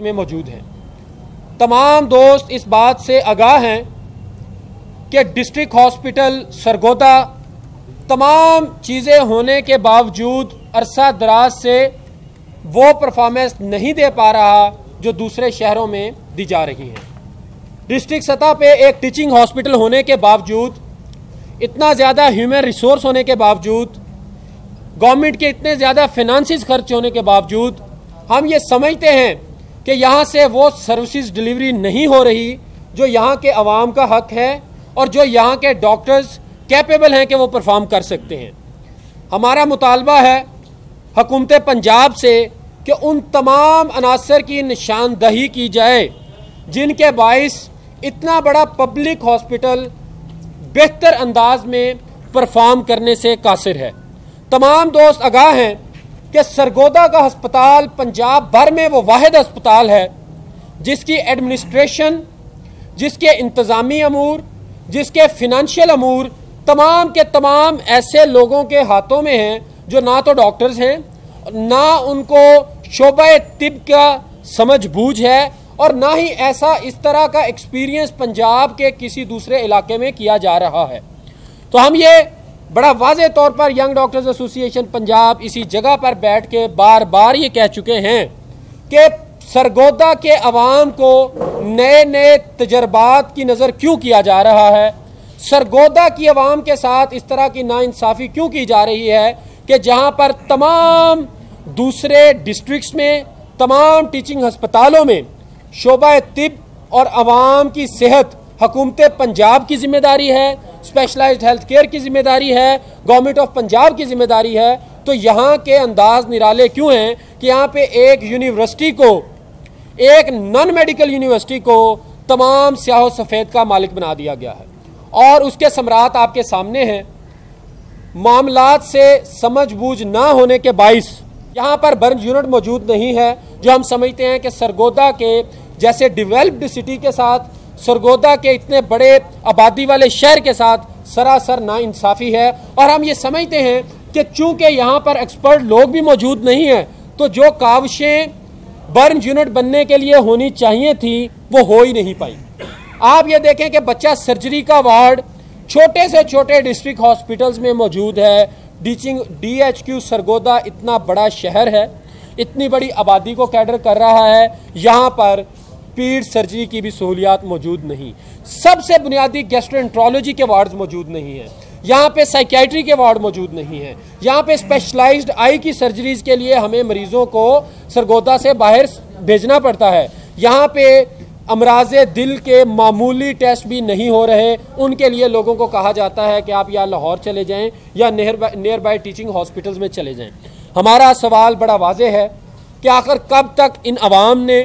में मौजूद हैं। तमाम दोस्त इस बात से आगाह हैं कि डिस्ट्रिक्ट हॉस्पिटल सरगोदा तमाम चीज़ें होने के बावजूद अरसा दराज से वो परफॉर्मेंस नहीं दे पा रहा जो दूसरे शहरों में दी जा रही हैं। डिस्ट्रिक्ट सतह पे एक टीचिंग हॉस्पिटल होने के बावजूद, इतना ज़्यादा ह्यूमन रिसोर्स होने के बावजूद, गवर्नमेंट के इतने ज़्यादा फिनांसिस खर्च होने के बावजूद हम ये समझते हैं कि यहाँ से वो सर्विसेज डिलीवरी नहीं हो रही जो यहाँ के अवाम का हक है और जो यहाँ के डॉक्टर्स कैपेबल हैं कि वो परफॉर्म कर सकते हैं। हमारा मुतालबा है हुकूमत पंजाब से कि उन तमाम अनासर की निशानदही की जाए जिनके बाइस इतना बड़ा पब्लिक हॉस्पिटल बेहतर अंदाज में परफॉर्म करने से कासिर है। तमाम दोस्त आगाह हैं कि सरगोदा का अस्पताल पंजाब भर में वो वाहिद अस्पताल है जिसकी एडमिनिस्ट्रेशन, जिसके इंतज़ामी अमूर, जिसके फिनंशियल अमूर तमाम के तमाम ऐसे लोगों के हाथों में हैं जो ना तो डॉक्टर्स हैं, ना उनको शोबा तिब का समझ बूझ है और ना ही ऐसा इस तरह का एक्सपीरियंस पंजाब के किसी दूसरे इलाके में किया जा रहा है। तो हम ये बड़ा वाज़े तौर पर यंग डॉक्टर्स एसोसिएशन पंजाब इसी जगह पर बैठ के बार बार ये कह चुके हैं कि सरगोदा के अवाम को नए नए तजर्बात की नज़र क्यों किया जा रहा है, सरगोदा की अवाम के साथ इस तरह की नाइंसाफ़ी क्यों की जा रही है कि जहां पर तमाम दूसरे डिस्ट्रिक्ट्स में, तमाम टीचिंग अस्पतालों में शोबा तिब और अवाम की सेहत हुकूमत पंजाब की जिम्मेदारी है, स्पेशलाइज्ड हेल्थ केयर की जिम्मेदारी है, गवर्नमेंट ऑफ पंजाब की जिम्मेदारी है। तो यहाँ के अंदाज निराले क्यों हैं कि यहाँ पे एक यूनिवर्सिटी को, एक नॉन मेडिकल यूनिवर्सिटी को तमाम स्याह सफ़ेद का मालिक बना दिया गया है और उसके सम्राट आपके सामने हैं। मामलात से समझ बूझ ना होने के बाइस यहाँ पर बर्न यूनिट मौजूद नहीं है, जो हम समझते हैं कि सरगोदा के जैसे डेवलप्ड सिटी के साथ, सरगोदा के इतने बड़े आबादी वाले शहर के साथ सरासर नाइंसाफ़ी है। और हम ये समझते हैं कि चूंकि यहाँ पर एक्सपर्ट लोग भी मौजूद नहीं हैं तो जो काविशें बर्न यूनिट बनने के लिए होनी चाहिए थी वो हो ही नहीं पाई। आप ये देखें कि बच्चा सर्जरी का वार्ड छोटे से छोटे डिस्ट्रिक्ट हॉस्पिटल्स में मौजूद है। DHQ सरगोदा इतना बड़ा शहर है, इतनी बड़ी आबादी को कैटर कर रहा है, यहाँ पर पीड़ सर्जरी की भी सहूलियात मौजूद नहीं। सबसे बुनियादी गैस्ट्रोएंट्रोलॉजी के वार्ड्स मौजूद नहीं हैं, यहाँ पे साइकियाट्री के वार्ड मौजूद नहीं हैं, यहाँ पे स्पेशलाइज्ड आई की सर्जरीज के लिए हमें मरीजों को सरगोदा से बाहर भेजना पड़ता है। यहाँ पे अमराज़े दिल के मामूली टेस्ट भी नहीं हो रहे, उनके लिए लोगों को कहा जाता है कि आप या लाहौर चले जाएं या नियर बाय टीचिंग हॉस्पिटल्स में चले जाएं। हमारा सवाल बड़ा वाज़े है कि आखिर कब तक इन अवाम ने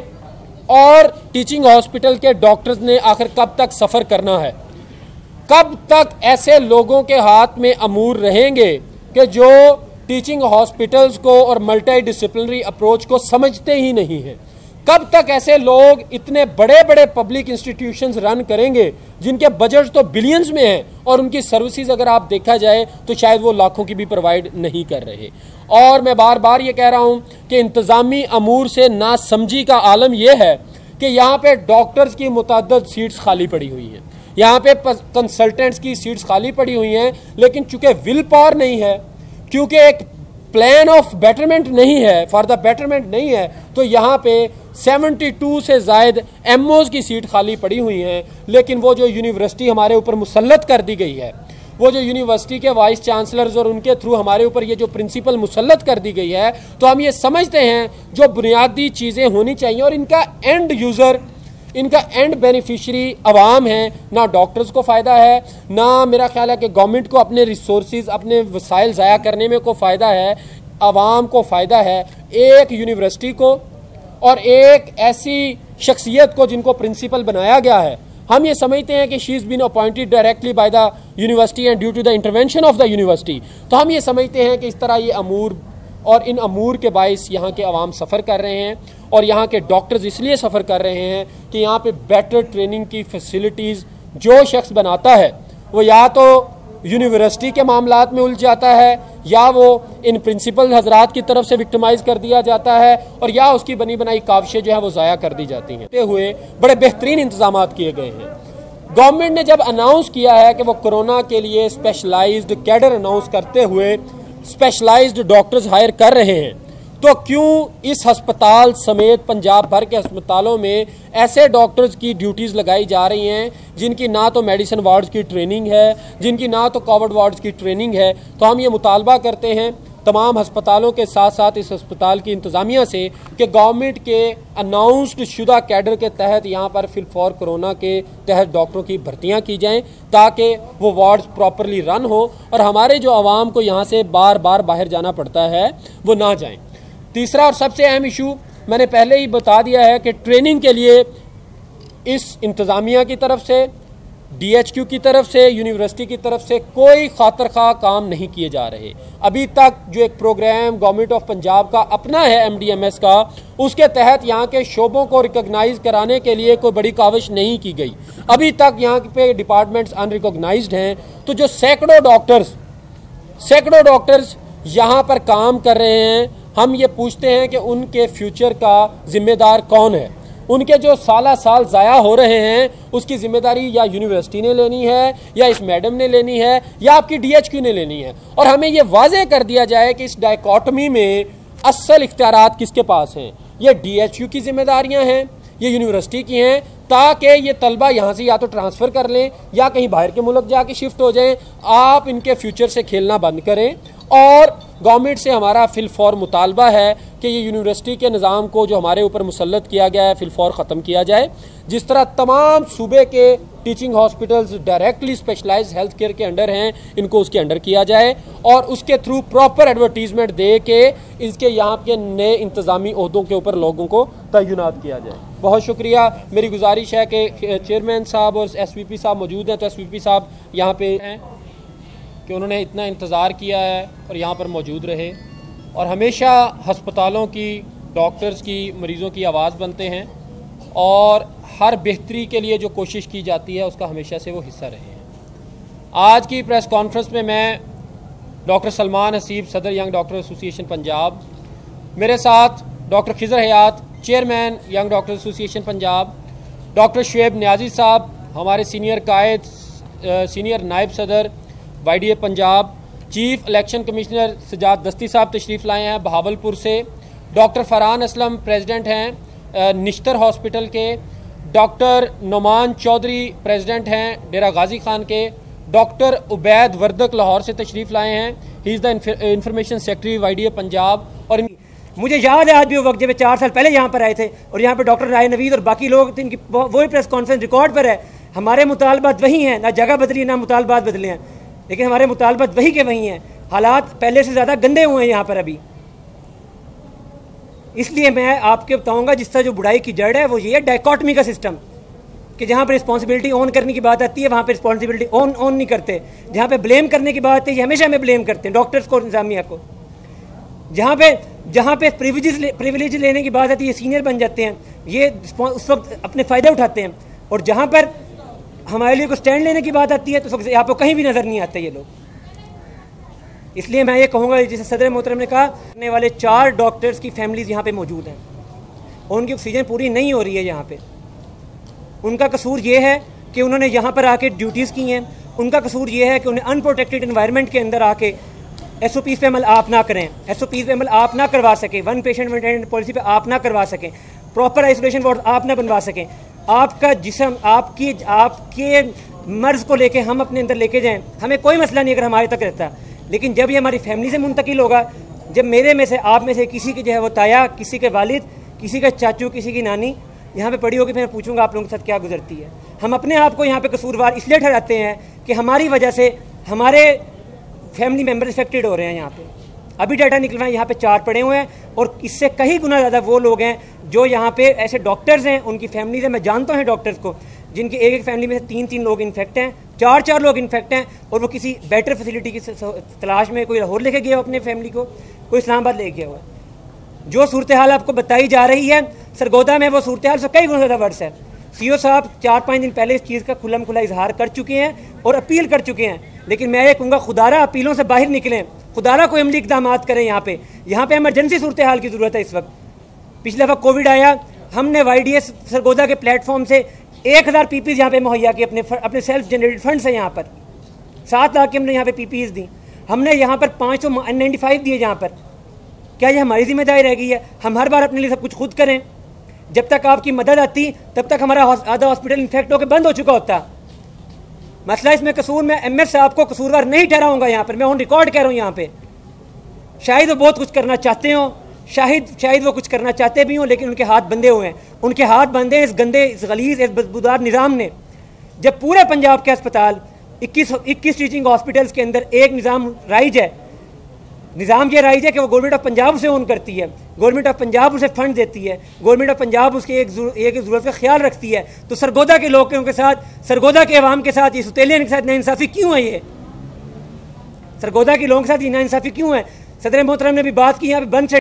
और टीचिंग हॉस्पिटल के डॉक्टर्स ने आखिर कब तक सफ़र करना है, कब तक ऐसे लोगों के हाथ में अमूर रहेंगे कि जो टीचिंग हॉस्पिटल्स को और मल्टी डिसिप्लिनरी अप्रोच को समझते ही नहीं हैं। कब तक ऐसे लोग इतने बड़े बड़े पब्लिक इंस्टीट्यूशंस रन करेंगे जिनके बजट तो बिलियंस में हैं और उनकी सर्विसेज अगर आप देखा जाए तो शायद वो लाखों की भी प्रोवाइड नहीं कर रहे। और मैं बार बार ये कह रहा हूँ कि इंतज़ामी अमूर से नासमझी का आलम यह है कि यहाँ पे डॉक्टर्स की मुतअद्दिद सीट्स खाली पड़ी हुई हैं, यहाँ पे कंसल्टेंट्स की सीट्स खाली पड़ी हुई हैं, लेकिन चूँकि विल पावर नहीं है, क्योंकि एक प्लान ऑफ बेटरमेंट नहीं है, फॉर द बेटरमेंट नहीं है, तो यहाँ पे 72 से ज़ायद MOs की सीट खाली पड़ी हुई हैं। लेकिन वो जो यूनिवर्सिटी हमारे ऊपर मुसल्लत कर दी गई है, वो जो यूनिवर्सिटी के वाइस चांसलर्स और उनके थ्रू हमारे ऊपर ये जो प्रिंसिपल मुसल्लत कर दी गई है, तो हम ये समझते हैं जो बुनियादी चीज़ें होनी चाहिए और इनका एंड यूज़र, इनका एंड बेनिफिशरी अवाम है, ना डॉक्टर्स को फ़ायदा है, ना मेरा ख्याल है कि गवर्नमेंट को अपने रिसोर्सेज, अपने वसाइल ज़ाया करने में को फ़ायदा है, अवाम को फ़ायदा है। एक यूनिवर्सिटी को और एक ऐसी शख्सियत को जिनको प्रिंसिपल बनाया गया है, हम ये समझते हैं कि she is been appointed directly by the university and due to the intervention of the university. तो हम ये समझते हैं कि इस तरह ये अमूर और इन अमूर के बाइस यहाँ के अवाम सफ़र कर रहे हैं और यहाँ के डॉक्टर्स इसलिए सफ़र कर रहे हैं कि यहाँ पे बेटर ट्रेनिंग की फैसिलिटीज़ जो शख्स बनाता है वो या तो यूनिवर्सिटी के मामलात में उलझ जाता है या वो इन प्रिंसिपल हजरात की तरफ से विक्टिमाइज कर दिया जाता है और या उसकी बनी बनाई काविशें जो है वो ज़ाया कर दी जाती हैं। हुए बड़े बेहतरीन इंतजाम किए गए हैं। गवर्नमेंट ने जब अनाउंस किया है कि वो कोरोना के लिए स्पेशलाइज्ड कैडर अनाउंस करते हुए स्पेशलाइज्ड डॉक्टर्स हायर कर रहे हैं, तो क्यों इस अस्पताल समेत पंजाब भर के अस्पतालों में ऐसे डॉक्टर्स की ड्यूटीज़ लगाई जा रही हैं जिनकी ना तो मेडिसिन वार्ड्स की ट्रेनिंग है, जिनकी ना तो कोविड वार्ड्स की ट्रेनिंग है। तो हम ये मुतालबा करते हैं तमाम अस्पतालों के साथ साथ इस अस्पताल की इंतज़ामिया से कि गवर्नमेंट के अनाउंस्ड शुदा कैडर के तहत यहाँ पर फिलफौर कोरोना के तहत डॉक्टरों की भर्तियाँ की जाएं ताकि वो वार्ड्स प्रॉपरली रन हो और हमारे जो आवाम को यहाँ से बार बार बाहर जाना पड़ता है वो ना जाएं। तीसरा और सबसे अहम इशू मैंने पहले ही बता दिया है कि ट्रेनिंग के लिए इस इंतज़ामिया की तरफ से, DHQ की तरफ से, यूनिवर्सिटी की तरफ से कोई खातर खा काम नहीं किए जा रहे। अभी तक जो एक प्रोग्राम गवर्नमेंट ऑफ पंजाब का अपना है MDMS का, उसके तहत यहाँ के शोबों को रिकॉग्नाइज कराने के लिए कोई बड़ी काविश नहीं की गई। अभी तक यहाँ पे डिपार्टमेंट्स अनरिकॉग्नाइज्ड हैं। तो जो सैकड़ों डॉक्टर्स यहाँ पर काम कर रहे हैं, हम ये पूछते हैं कि उनके फ्यूचर का जिम्मेदार कौन है? उनके जो साला साल ज़ाया हो रहे हैं उसकी जिम्मेदारी या यूनिवर्सिटी ने लेनी है, या इस मैडम ने लेनी है, या आपकी DHQ ने लेनी है। और हमें ये वाज़ेह कर दिया जाए कि इस डायकॉटमी में असल इख्तियारात किसके पास हैं। ये DHQ की जिम्मेदारियां हैं, ये यूनिवर्सिटी की हैं, ताकि ये तलबा यहाँ से या तो ट्रांसफ़र कर लें या कहीं बाहर के मुल्क जाके शिफ्ट हो जाएं। आप इनके फ्यूचर से खेलना बंद करें और गवर्नमेंट से हमारा फिलफौर मुतालबा है कि ये यूनिवर्सिटी के निज़ाम को जो हमारे ऊपर मुसल्लत किया गया है फिलफौर ख़त्म किया जाए। जिस तरह तमाम सूबे के teaching hospitals directly specialize health care के अंडर हैं, इनको उसके अंडर किया जाए और उसके थ्रू प्रॉपर एडवर्टीजमेंट दे के इसके यहाँ के नए इंतज़ामी ओहदों के ऊपर लोगों को तैनात किया जाए। बहुत शुक्रिया। मेरी गुजारिश है कि चेयरमैन साहब और SVP साहब मौजूद हैं, तो SVP साहब यहाँ पे हैं कि उन्होंने इतना इंतज़ार किया है और यहाँ पर मौजूद रहे और हमेशा हस्पतालों की, डॉक्टर्स की, मरीज़ों की आवाज़ बनते हैं और हर बेहतरी के लिए जो कोशिश की जाती है उसका हमेशा से वो हिस्सा रहे हैं। आज की प्रेस कॉन्फ्रेंस में मैं डॉक्टर सलमान हसीब, सदर यंग डॉक्टर एसोसिएशन पंजाब, मेरे साथ doctor Khizar Hayat, chairman young doctor association Punjab, doctor Shoaib Niazi साहब हमारे सीनियर कायद, सीनियर नायब सदर YDA Punjab, chief election commissioner Sajjad Dasti साहब तशरीफ़ लाए हैं बहावलपुर से, डॉक्टर फरहान असलम प्रेसिडेंट हैं निश्तर हॉस्पिटल के, डॉक्टर नुमान चौधरी प्रेसिडेंट हैं डेरा गाजी खान के, डॉक्टर उबैद वर्दक लाहौर से तशरीफ़ लाए हैं, he is the information secretary YDA Punjab. और मुझे याद है आज भी वो वक्त जब 4 साल पहले यहाँ पर आए थे और यहाँ पर डॉक्टर राय नवीद और बाकी लोग, इनकी वही प्रेस कॉन्फ्रेंस रिकॉर्ड पर है। हमारे मुतालबात वही हैं, ना जगह बदली ना मुतालबात बदले हैं, लेकिन हमारे मुतालबात वही के वही हैं। हालात पहले से ज़्यादा गंदे हुए हैं यहाँ पर अभी। इसलिए मैं आपके बताऊँगा जिस तरह जो बुराई की जड़ है वो ये है डायकॉटमी का सिस्टम, कि जहाँ पर रिस्पॉन्सिबिलिटी ऑन करने की बात आती है वहाँ पर रिस्पॉन्सिबिलिटी ऑन नहीं करते, जहाँ पे ब्लेम करने की बात है ये हमेशा हमें ब्लेम करते हैं डॉक्टर्स को, इंतजामिया को। जहाँ पे प्रिविलेज लेने की बात आती है ये सीनियर बन जाते हैं, ये उस वक्त अपने फ़ायदे उठाते हैं, और जहाँ पर हमारे लिए को स्टैंड लेने की बात आती है तो उस वक्त आपको कहीं भी नज़र नहीं आते ये लोग। इसलिए मैं ये कहूँगा, जैसे सदर मोहतरम ने कहा, करने वाले 4 डॉक्टर्स की फैमिलीज़ यहाँ पे मौजूद हैं और उनकी ऑक्सीजन पूरी नहीं हो रही है यहाँ पे। उनका कसूर ये है कि उन्होंने यहाँ पर आके ड्यूटीज़ की हैं, उनका कसूर ये है कि उन्हें अनप्रोटेक्टेड इन्वायरमेंट के अंदर आके SOPs पे अमल आप ना करें, SOPs पे अमल आप ना करवा सकें, 1 पेशेंट 1 अटेंडेंट पॉलिसी पे आप ना करवा सकें, प्रॉपर आइसोलेशन वार्ड आप ना बनवा सकें। आपका जिस्म, आपके मर्ज़ को लेके हम अपने अंदर लेके जाएं, हमें कोई मसला नहीं अगर हमारे तक रहता, लेकिन जब ये हमारी फैमिली से मुंतकिल होगा, जब मेरे में से, आप में से किसी की जो है वो ताया, किसी के वालिद, किसी का चाचू, किसी की नानी यहाँ पे पड़ी होगी, फिर मैं पूछूंगा आप लोगों के साथ क्या गुजरती है। हम अपने आप को यहाँ पे कसूरवार इसलिए ठहराते हैं कि हमारी वजह से हमारे फैमिली मेम्बर इफेक्टेड हो रहे हैं। यहाँ पे अभी डाटा निकलवा है, यहाँ पे 4 पड़े हुए हैं और इससे कहीं गुना ज़्यादा वो लोग हैं जो यहाँ पे ऐसे डॉक्टर्स हैं, उनकी फैमिलीज हैं। मैं जानता हूँ डॉक्टर्स को जिनकी एक फैमिली में से 3 लोग इन्फेक्ट हैं, 4 लोग इन्फेक्ट हैं, और वो किसी बेटर फैसिलिटी की तलाश में, कोई लाहौर लेके गया हो अपने फैमिली को, कोई इस्लामाबाद लेके गया हुआ। जो सूरत हाल आपको बताई जा रही है सरगोदा में, वो सूरत हाल से कई गुना ज़्यादा वर्ष है। CO साहब 4-5 दिन पहले इस चीज़ का खुला इजहार कर चुके हैं और अपील कर चुके हैं, लेकिन मैं ये कहूँगा खुदारा अपीलों से बाहर निकलें, खुदारा कोई अमली इकदाम करें। यहाँ पे एमरजेंसी सूरत हाल की ज़रूरत है इस वक्त। पिछले वक्त कोविड आया, हमने YDS सरगोदा के प्लेटफॉर्म से 1000 PPEs यहाँ पे मुहैया की, अपने सेल्फ जनरेटेड फंड से। यहाँ पर 7 लाख की हमने यहाँ पे PPEs दी। हमने यहाँ पर 595 दिए। यहाँ पर क्या ये हमारी जिम्मेदारी रह गई है? हम हर बार अपने लिए सब कुछ खुद करें? जब तक आपकी मदद आती तब तक हमारा आधा हॉस्पिटल इन्फेक्ट होकर बंद हो चुका होता। मसला इसमें कसूर में MS साहब को कसूरवार नहीं ठहराऊंगा। यहाँ पर मैं ऑन रिकॉर्ड कह रहा हूँ। यहाँ पे शायद वो बहुत कुछ करना चाहते हो, शायद वो कुछ करना चाहते भी हों, लेकिन उनके हाथ बंधे हुए हैं। उनके हाथ बंधे इस गंदे, इस गलीज, इस बदबूदार निज़ाम ने। जब पूरे पंजाब के अस्पताल 21 टीचिंग हॉस्पिटल्स के अंदर एक निज़ाम राइज है, निज़ाम ये राइज है कि वो गवर्नमेंट ऑफ पंजाब उसे ओन करती है, गवर्नमेंट ऑफ पंजाब उसे फंड देती है, गवर्नमेंट ऑफ पंजाब उसके एक ज़रूरत का ख्याल रखती है। तो सरगोदा के लोगों के साथ, सरगोदा के अवाम के साथ, ये सुतेलियन के साथ नाइंसाफ़ी क्यों है? ये सरगोदा के लोगों के साथ ये नाइंसाफ़ी क्यों है? सदर मोहतरम ने भी बात की यहाँ पे बंद